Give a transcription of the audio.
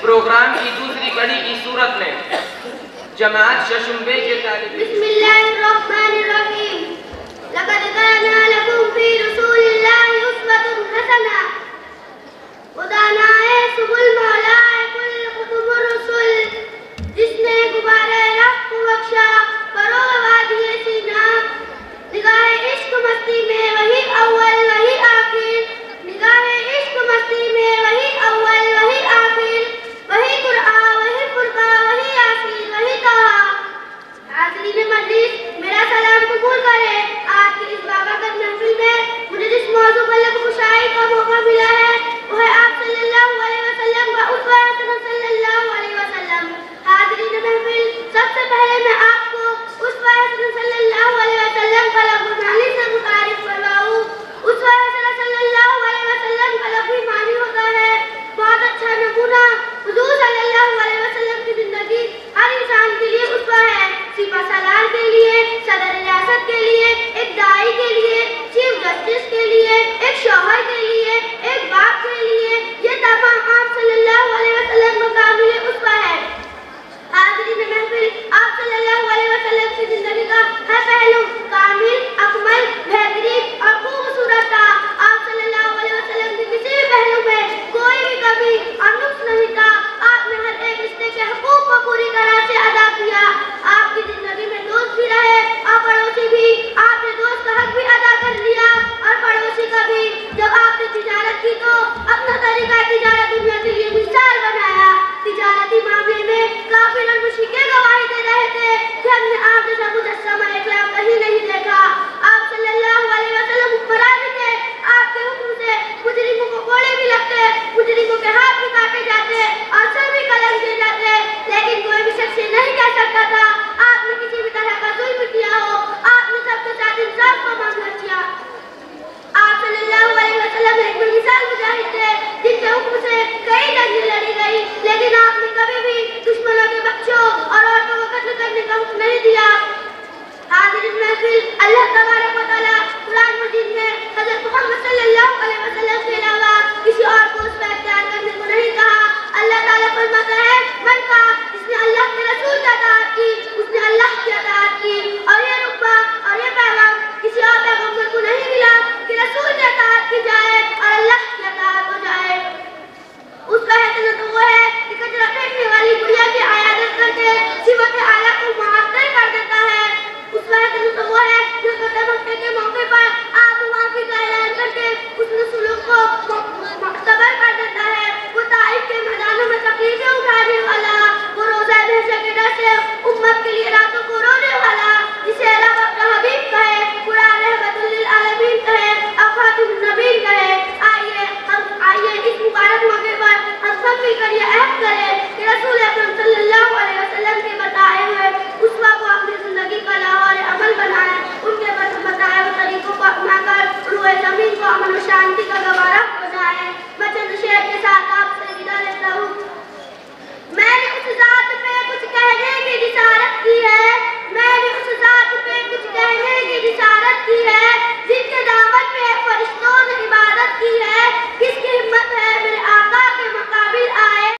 Programme की दूसरी कड़ी की सूरत में जमात शशुम्बे के तालिब बिस्मिल्लाहिर्रहमानिर्रहीम लक़द काना लकुम फी रसूलिल्लाहि उस्वतुन हसना उदानाए सुबुल मौलाए कुल कुतुबुर रसूल जिसने गुबारे रफ़्त को बख्शा फरोग़ वादिए सीना निगाहे इश्क मस्ती में वही अव्वल वही आखिर निगाहे इश्क मस्ती में वही अव्वल वही आखिर वही कुरआन वही फुरक़ान वही यासीन वही ताहा। हाज़रीन मजलिस मेरा सलाम कबूल करें। आज की इस बाबरकत महफिल में मुझे जिस मौजू पर लफ्ज़-ओ-शायरी का मौका मिला है वो है आप सल्लल्लाहु अलैहि वसल्लम का उस्वा हसन सल्लल्लाहु अलैहि वसल्लम। हाज़रीन महफिल सबसे पहले मैं आपको उस्वा हसन सल्लल्लाहु अलैहि वसल्लम का लफ्ज़ मानी से मुतारिफ करवाऊं। उस्वा हसन सल्लल्लाहु अलैहि वसल्लम का लफ्ज़ी मानी होता है बहुत अच्छा नमूना। हुजूर सल्लल्लाहु अलैहि वसल्लम की जिंदगी हर इंसान के लिए उस्वा है। सिपा सालार के लिए, सदर रियासत के लिए, एक दाई के लिए, चीफ जस्टिस के लिए, एक शौहर के लिए, एक बाप के लिए, ये तमाम आप सल्लल्लाहु अलैहि वसल्लम का काबिल उस्वा है। हाज़रीन महफिल आप सल्लल्लाहु अलैहि वसल्लम की जिंदगी का हर पहलू कामिल, अकमल, बेहतरीन और खूबसूरत था। आप सल्लल्लाहु अलैहि वसल्लम के किसी भी पहलू में कोई भी कमी और नुक्स नहीं था। आपने हर एक रिश्ते के हुकूक को पूरी तरह से अदा किया। आपकी जिंदगी में दोस्त भी रहे और पड़ोसी भी। आपने दोस्त का हक भी अदा कर लिया और पड़ोसी का भी। जब आपने तिजारत की तो अपना तरीका तिजारत दुनिया के लिए मिसाल बनाया। तिजारती मामले में काफिर और मुशरिकीन गवाही दे रहे थे कि हमने आप जैसा मुजस्समा इखलाक कहीं नहीं देखा। आप सल्लल्लाहु अलैहि वसल्लम हुक्मरान भी थे। आपके हुक्म से मुजरिमों को कोड़े भी लगते, मुजरिमों के हाथ भी काटे जाते और सर भी कलम किए जाते, लेकिन कोई भी शख्स नहीं कह सकता था आपने किसी भी तरह का जुल्म किया हो। आपने सबके साथ इंसाफ का मामला किया। आप सल्लल्लाहु अलैहि वसल्लम एक बेमिसाल मुजाहिद थे जिनके हुक्म से कई जंगें लड़ी गई, लेकिन आपने कभी भी दुश्मनों के बच्चों और औरतों को कत्ल करने का हुक्म नहीं दिया। हाज़रीन महफिल अल्लाह तबारक व तआला कुरान मजीद में हज़रत मोहम्मद सल्लल्लाहु अलैहि वसल्लम के अलावा किसी और को उस पर इख्तियार करने को नहीं कहा। अल्लाह ताला फरमाता है मन का जिसने अल्लाह के रसूल की अताअत की उसने अल्लाह की अताअत की। और ये रुतबा